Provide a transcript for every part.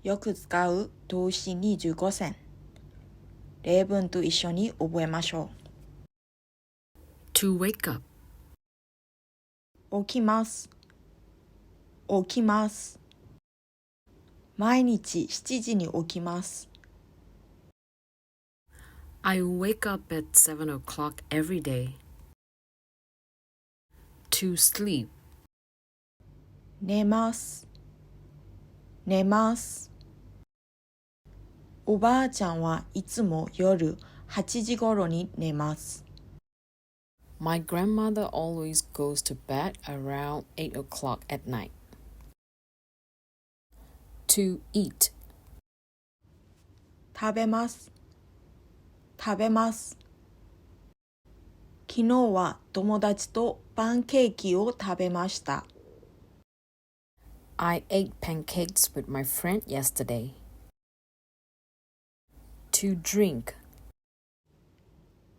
よく使う動詞25選。例文と一緒に覚えましょう。To wake up。起きます。起きます。毎日7時に起きます。I wake up at 7 o'clock every day. To sleep. 寝ます。寝ます。おばあちゃんはいつも夜8時頃に寝ます。My grandmother always goes to bed around 8 o'clock at night. To eat. 食べます。食べます。昨日は友達とパンケーキを食べました。I ate pancakes with my friend yesterday. To drink.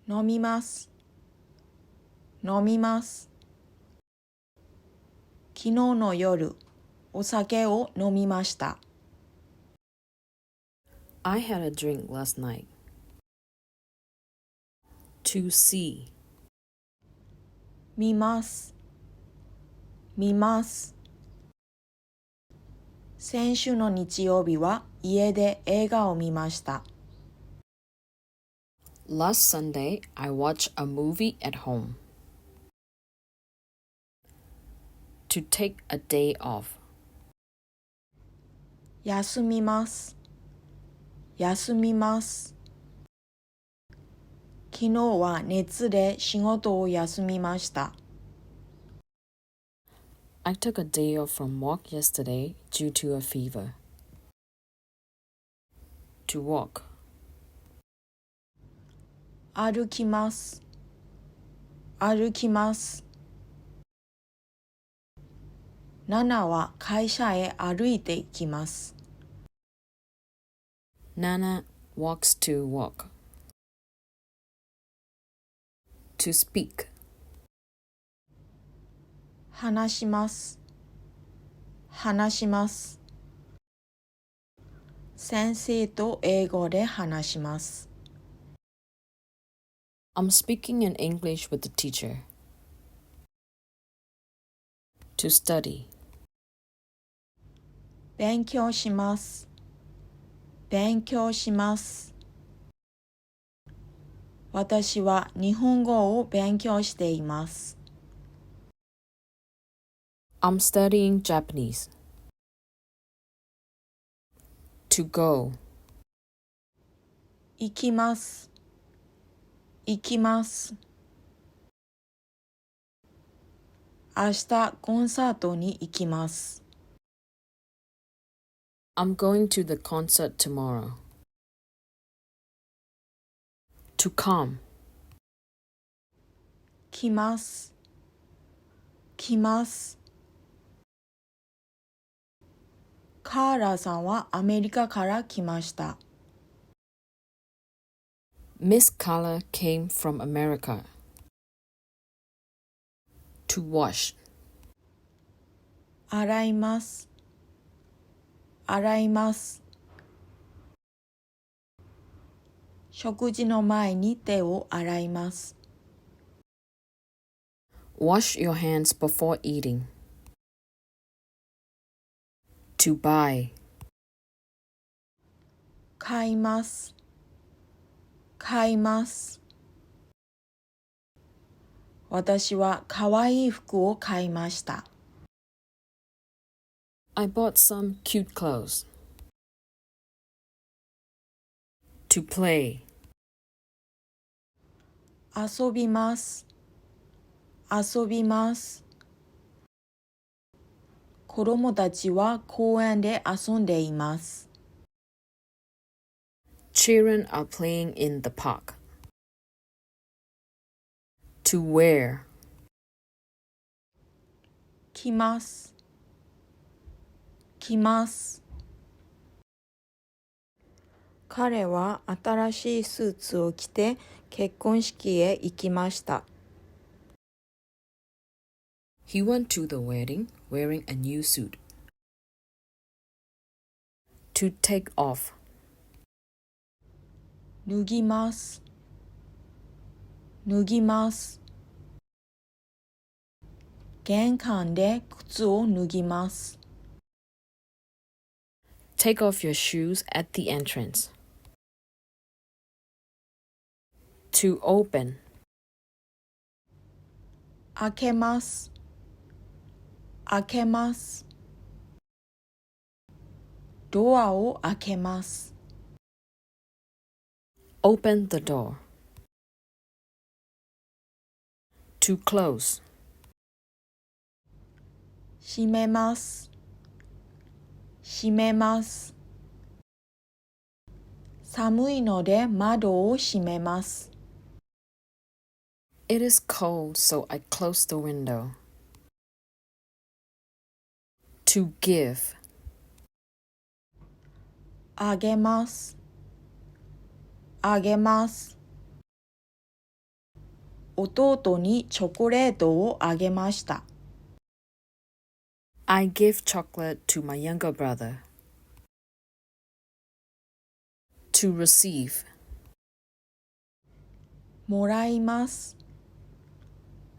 飲みます。飲みます。昨日の夜、お酒を飲みました。I had a drink last night. To see. 見ます。見ます。先週の日曜日は家で映画を見ました。Last Sunday, I watched a movie at home. To take a day off. 休みます。休みます。昨日は熱で仕事を休みました。I took a day off from work yesterday due to a fever. To walk. 歩きます。歩きます。ナナは会社へ歩いて行きます。Nana walks to work. To speak. 話します。話します。先生と英語で話します。I'm speaking in English with the teacher. To study. 勉強します。勉強します。私は日本語を勉強しています。I'm studying Japanese. To go. 行きます。行きます。明日コンサートに行きます。I'm going to the concert tomorrow. To come. 来ます。来ます。カーラさんはアメリカから来ました。Miss Carla came from America. To wash. 洗います。洗います。食事の前に手を洗います。Wash your hands before eating. To buy. 買います。買います。私はかわいい服を買いました。I bought some cute clothes. To play. 遊びます。遊びます。子供たちは公園で遊んでいます。Children are playing in the park. To wear. 来ます。来ます。彼は新しいスーツを着て結婚式へ行きました。He went to the wedding wearing a new suit. To take off. 脱ぎます。脱ぎます。玄関で靴を脱ぎます。Take off your shoes at the entrance. To open. 開けます。開けます。ドアを開けます。Open the door. To close. 閉めます。閉めます。寒いので窓を閉めます。It is cold, so I close the window. To give. あげます。あげます。弟にチョコレートをあげました。I give chocolate to my younger brother. To receive. もらいます。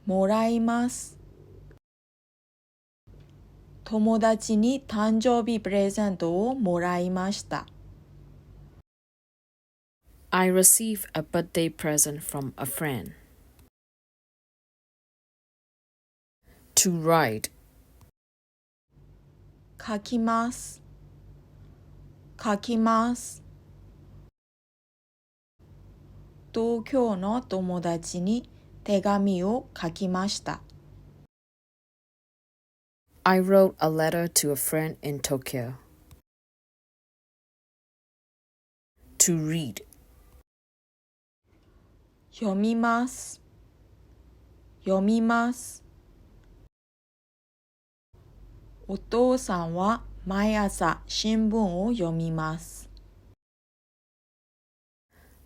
もらいます。友達に誕生日プレゼントをもらいました。I receive a birthday present from a friend. To write. 書きます。書きます。東京の友達に手紙を書きました。I wrote a letter to a friend in Tokyo. To read. 読みます。読みます。お父さんは毎朝新聞を読みます。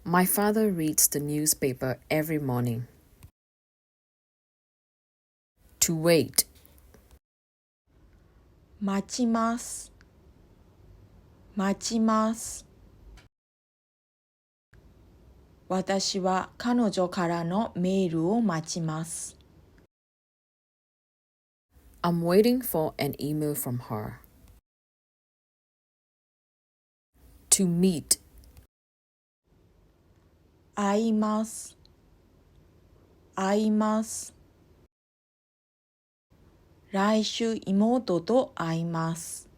My father reads the newspaper every morning. To wait. 待ちます。待ちます。私は彼女からのメールを待ちます。I'm waiting for an email from her. To meet. 会います。会います。来週妹と会います。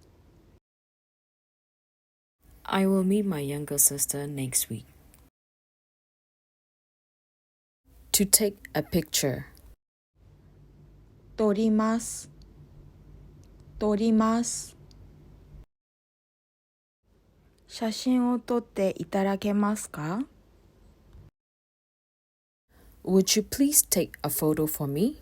I will meet my younger sister next week. To take a picture. 撮ります。撮ります。写真を撮っていただけますか？ Would you please take a photo for me?